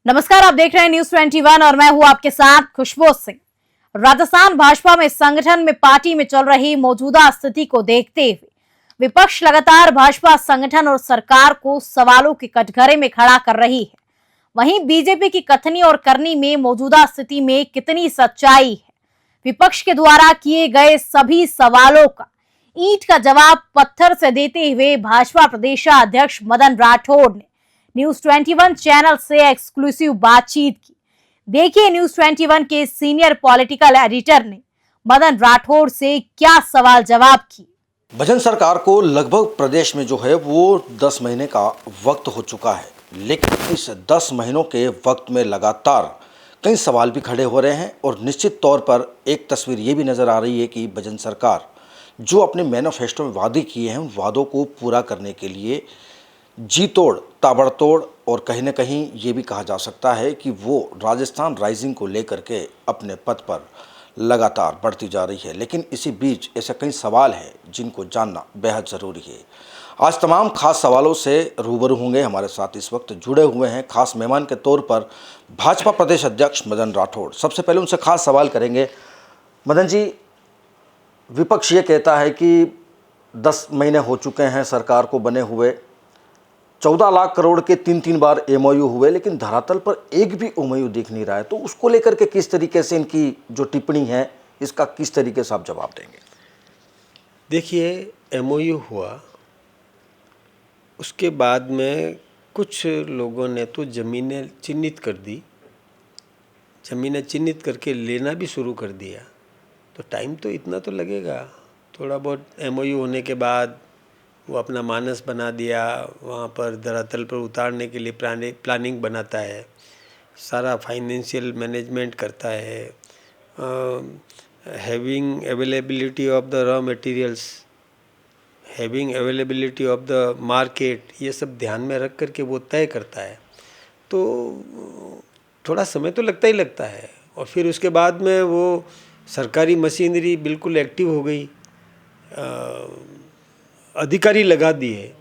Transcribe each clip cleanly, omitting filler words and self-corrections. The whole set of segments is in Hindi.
नमस्कार, आप देख रहे हैं न्यूज 21 और मैं हूं आपके साथ खुशबू सिंह। राजस्थान भाजपा में संगठन में पार्टी में चल रही मौजूदा स्थिति को देखते हुए विपक्ष लगातार भाजपा संगठन और सरकार को सवालों के कटघरे में खड़ा कर रही है। वहीं बीजेपी की कथनी और करनी में मौजूदा स्थिति में कितनी सच्चाई है? विपक्ष के द्वारा किए गए सभी सवालों का ईंट का जवाब पत्थर से देते हुए भाजपा प्रदेशाध्यक्ष मदन राठौड़ ने न्यूज 21 चैनल से एक्सक्लूसिव बातचीत की। देखिए न्यूज 21 के सीनियर पॉलिटिकल एडिटर ने मदन राठौड़ से क्या सवाल जवाब किए। भजन सरकार को लगभग प्रदेश में जो है वो 10 महीने का वक्त हो चुका है, लेकिन इस 10 महीनों के वक्त में लगातार कई सवाल भी खड़े हो रहे हैं और निश्चित तौर पर एक तस्वीर ये भी नज़र आ रही है कि भजन सरकार जो अपने मैनिफेस्टो में वादे किए हैं उन वादों को पूरा करने के लिए जी तोड़ ताबड़तोड़ और कहीं न कहीं ये भी कहा जा सकता है कि वो राजस्थान राइजिंग को लेकर के अपने पद पर लगातार बढ़ती जा रही है। लेकिन इसी बीच ऐसे कई सवाल हैं जिनको जानना बेहद ज़रूरी है। आज तमाम खास सवालों से रूबरू होंगे। हमारे साथ इस वक्त जुड़े हुए हैं खास मेहमान के तौर पर भाजपा प्रदेश अध्यक्ष मदन राठौड़। सबसे पहले उनसे खास सवाल करेंगे। मदन जी, विपक्ष ये कहता है कि 10 महीने हो चुके हैं सरकार को बने हुए, 14 लाख करोड़ के 3 बार एमओयू हुए, लेकिन धरातल पर एक भी एमओयू दिख नहीं रहा है। तो उसको लेकर के किस तरीके से इनकी जो टिप्पणी है इसका किस तरीके से आप जवाब देंगे? देखिए, एमओयू हुआ, उसके बाद में कुछ लोगों ने तो ज़मीनें चिन्हित कर दी, ज़मीनें चिन्हित करके लेना भी शुरू कर दिया। तो टाइम तो इतना तो लगेगा। थोड़ा बहुत एमओयू होने के बाद वो अपना मानस बना दिया, वहाँ पर धरातल पर उतारने के लिए प्लानिंग बनाता है, सारा फाइनेंशियल मैनेजमेंट करता है, having availability of the raw materials, having availability of the market, ये सब ध्यान में रख कर के वो तय करता है। तो थोड़ा समय तो लगता ही लगता है। और फिर उसके बाद में वो सरकारी मशीनरी बिल्कुल एक्टिव हो गई, अधिकारी लगा दिए,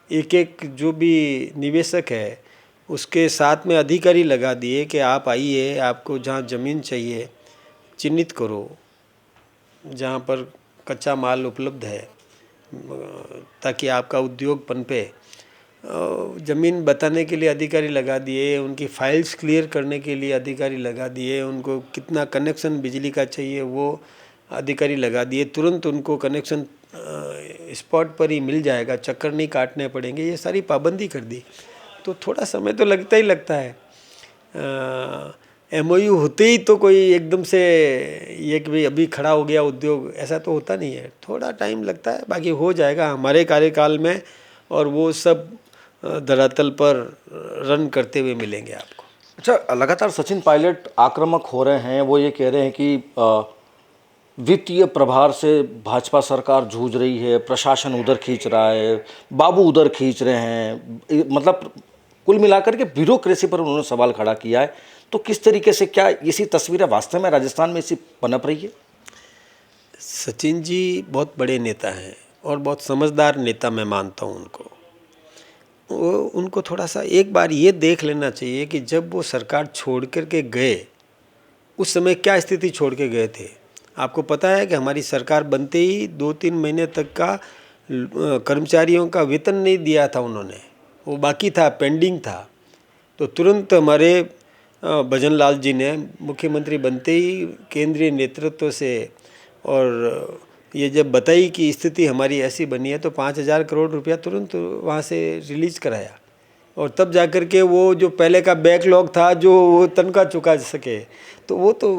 एक एक जो भी निवेशक है उसके साथ में अधिकारी लगा दिए कि आप आइए, आपको जहाँ ज़मीन चाहिए चिन्हित करो, जहाँ पर कच्चा माल उपलब्ध है ताकि आपका उद्योग पनपे। ज़मीन बताने के लिए अधिकारी लगा दिए, उनकी फाइल्स क्लियर करने के लिए अधिकारी लगा दिए, उनको कितना कनेक्शन बिजली का चाहिए वो अधिकारी लगा दिए, तुरंत उनको कनेक्शन स्पॉट पर ही मिल जाएगा, चक्कर नहीं काटने पड़ेंगे, ये सारी पाबंदी कर दी। तो थोड़ा समय तो लगता ही लगता है। एमओयू होते ही तो कोई एकदम से ये कि भाई अभी खड़ा हो गया उद्योग, ऐसा तो होता नहीं है, थोड़ा टाइम लगता है। बाकी हो जाएगा हमारे कार्यकाल में और वो सब धरातल पर रन करते हुए मिलेंगे आपको। अच्छा, लगातार सचिन पायलट आक्रामक हो रहे हैं। वो ये कह रहे हैं कि वित्तीय प्रभार से भाजपा सरकार जूझ रही है, प्रशासन उधर खींच रहा है, बाबू उधर खींच रहे हैं, मतलब कुल मिलाकर के ब्यूरोक्रेसी पर उन्होंने सवाल खड़ा किया है। तो किस तरीके से क्या इसी तस्वीरें वास्तव में राजस्थान में इसी पनप रही है? सचिन जी बहुत बड़े नेता हैं और बहुत समझदार नेता मैं मानता हूँ उनको। उनको थोड़ा सा एक बार ये देख लेना चाहिए कि जब वो सरकार छोड़ कर के गए उस समय क्या स्थिति छोड़ के गए थे। आपको पता है कि हमारी सरकार बनते ही 2-3 महीने तक का कर्मचारियों का वेतन नहीं दिया था उन्होंने, वो बाकी था, पेंडिंग था। तो तुरंत हमारे भजन लाल जी ने मुख्यमंत्री बनते ही केंद्रीय नेतृत्व से और ये जब बताई कि स्थिति हमारी ऐसी बनी है तो 5,000 करोड़ रुपया तुरंत वहाँ से रिलीज कराया। और तब जाकर के वो जो पहले का बैकलॉग था जो वो तनख्वाह चुका सके। तो वो तो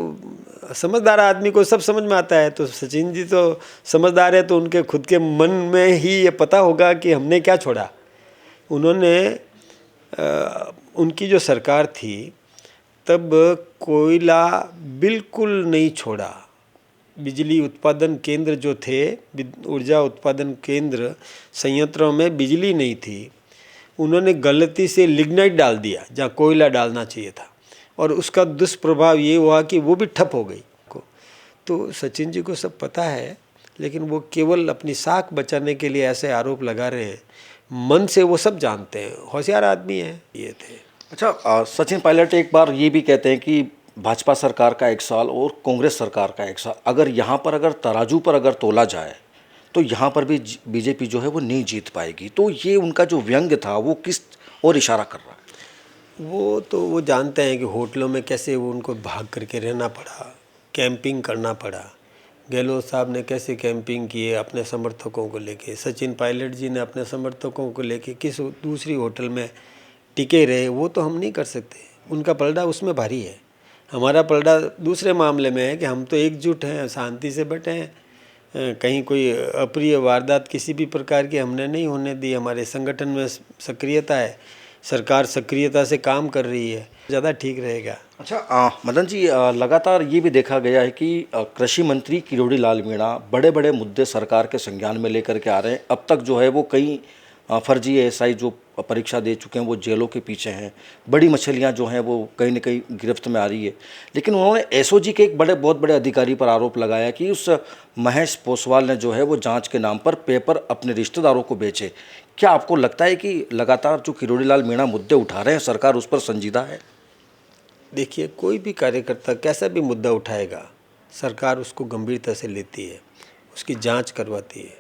समझदार आदमी को सब समझ में आता है। तो सचिन जी तो समझदार है, तो उनके खुद के मन में ही ये पता होगा कि हमने क्या छोड़ा। उन्होंने उनकी जो सरकार थी तब कोयला बिल्कुल नहीं छोड़ा। बिजली उत्पादन केंद्र जो थे, ऊर्जा उत्पादन केंद्र संयंत्रों में बिजली नहीं थी, उन्होंने गलती से लिग्नाइट डाल दिया जहाँ कोयला डालना चाहिए था और उसका दुष्प्रभाव ये हुआ कि वो भी ठप हो गई। तो सचिन जी को सब पता है, लेकिन वो केवल अपनी साख बचाने के लिए ऐसे आरोप लगा रहे हैं। मन से वो सब जानते हैं, होशियार आदमी हैं ये थे। अच्छा, सचिन पायलट एक बार ये भी कहते हैं कि भाजपा सरकार का 1 साल और कांग्रेस सरकार का 1 साल, अगर यहाँ पर अगर तराजू पर अगर तोला जाए तो यहाँ पर भी बीजेपी जो है वो नहीं जीत पाएगी। तो ये उनका जो व्यंग्य था वो किस और इशारा कर रहा है? वो जानते हैं कि होटलों में कैसे वो उनको भाग करके रहना पड़ा, कैंपिंग करना पड़ा। गहलोत साहब ने कैसे कैंपिंग किए अपने समर्थकों को लेके, सचिन पायलट जी ने अपने समर्थकों को लेके किस दूसरी होटल में टिके रहे, वो तो हम नहीं कर सकते। उनका पलड़ा उसमें भारी है। हमारा पलड़ा दूसरे मामले में है कि हम तो एकजुट हैं, शांति से बैठे हैं। कहीं कोई अप्रिय वारदात किसी भी प्रकार की हमने नहीं होने दी। हमारे संगठन में सक्रियता है, सरकार सक्रियता से काम कर रही है, ज़्यादा ठीक रहेगा। अच्छा, मदन जी, लगातार ये भी देखा गया है कि कृषि मंत्री किरोड़ी लाल मीणा बड़े बड़े मुद्दे सरकार के संज्ञान में लेकर के आ रहे हैं। अब तक जो है वो कई फर्जी एएसआई जो परीक्षा दे चुके हैं वो जेलों के पीछे हैं, बड़ी मछलियां जो हैं वो कहीं न कहीं गिरफ्त में आ रही है। लेकिन उन्होंने एसओजी के एक बहुत बड़े अधिकारी पर आरोप लगाया कि उस महेश पोसवाल ने जो है वो जांच के नाम पर पेपर अपने रिश्तेदारों को बेचे। क्या आपको लगता है कि लगातार जो किरोड़ी लाल मीणा मुद्दे उठा रहे हैं सरकार उस पर संजीदा है? देखिए, कोई भी कार्यकर्ता कैसा भी मुद्दा उठाएगा, सरकार उसको गंभीरता से लेती है, उसकी जांच करवाती है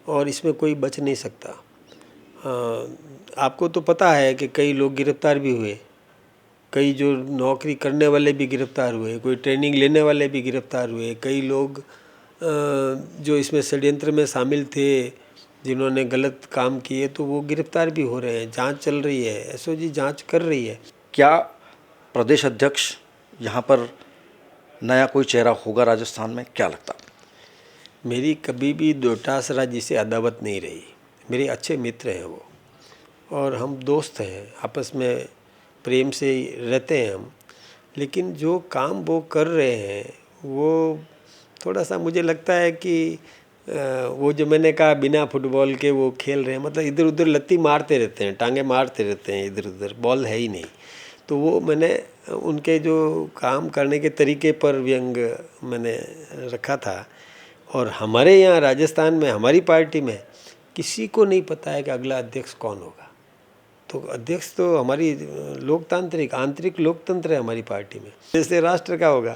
और इसमें कोई बच नहीं सकता। आपको तो पता है कि कई लोग गिरफ्तार भी हुए, कई जो नौकरी करने वाले भी गिरफ्तार हुए, कोई ट्रेनिंग लेने वाले भी गिरफ्तार हुए, कई लोग जो इसमें षड्यंत्र में शामिल थे, जिन्होंने गलत काम किए, तो वो गिरफ्तार भी हो रहे हैं। जांच चल रही है, एसओजी जांच कर रही है। क्या प्रदेश अध्यक्ष यहाँ पर नया कोई चेहरा होगा राजस्थान में, क्या लगता? मेरी कभी भी डोटासरा जी से अदावत नहीं रही। मेरे अच्छे मित्र हैं वो, और हम दोस्त हैं, आपस में प्रेम से रहते हैं हम। लेकिन जो काम वो कर रहे हैं वो थोड़ा सा मुझे लगता है कि वो जो मैंने कहा बिना फुटबॉल के वो खेल रहे हैं, मतलब इधर उधर लत्ती मारते रहते हैं, टांगे मारते रहते हैं इधर उधर, बॉल है ही नहीं। तो वो मैंने उनके जो काम करने के तरीके पर व्यंग मैंने रखा था। और हमारे यहाँ राजस्थान में हमारी पार्टी में किसी को नहीं पता है कि अगला अध्यक्ष कौन होगा। तो अध्यक्ष तो हमारी लोकतांत्रिक आंतरिक लोकतंत्र है हमारी पार्टी में। जैसे राष्ट्र का होगा,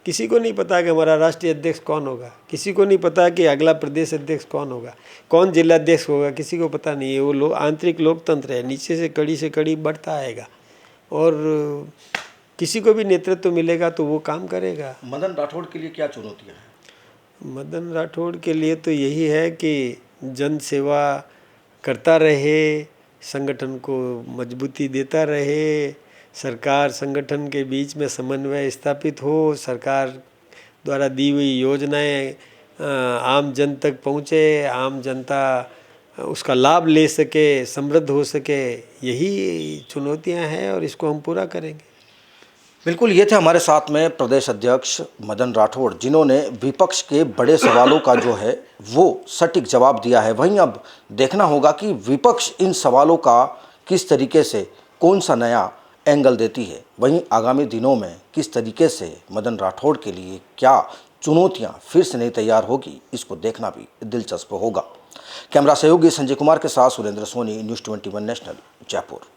किसी को नहीं पता कि हमारा राष्ट्रीय अध्यक्ष कौन होगा, किसी को नहीं पता कि अगला प्रदेश अध्यक्ष कौन होगा, कौन जिलाध्यक्ष होगा, किसी को पता नहीं है। वो आंतरिक लोकतंत्र है, नीचे से कड़ी बढ़ता आएगा और किसी को भी नेतृत्व मिलेगा तो वो काम करेगा। मदन राठौड़ के लिए क्या चुनौतियाँ हैं? मदन राठौड़ के लिए तो यही है कि जन सेवा करता रहे, संगठन को मजबूती देता रहे, सरकार संगठन के बीच में समन्वय स्थापित हो, सरकार द्वारा दी हुई योजनाएं आम जन तक पहुँचे, आम जनता उसका लाभ ले सके, समृद्ध हो सके, यही चुनौतियां हैं और इसको हम पूरा करेंगे। बिल्कुल, ये थे हमारे साथ में प्रदेश अध्यक्ष मदन राठौड़, जिन्होंने विपक्ष के बड़े सवालों का जो है वो सटीक जवाब दिया है। वहीं अब देखना होगा कि विपक्ष इन सवालों का किस तरीके से कौन सा नया एंगल देती है। वहीं आगामी दिनों में किस तरीके से मदन राठौड़ के लिए क्या चुनौतियां फिर से नहीं तैयार होगी, इसको देखना भी दिलचस्प होगा। कैमरा सहयोगी संजय कुमार के साथ सुरेंद्र सोनी, न्यूज़ 21 नेशनल, जयपुर।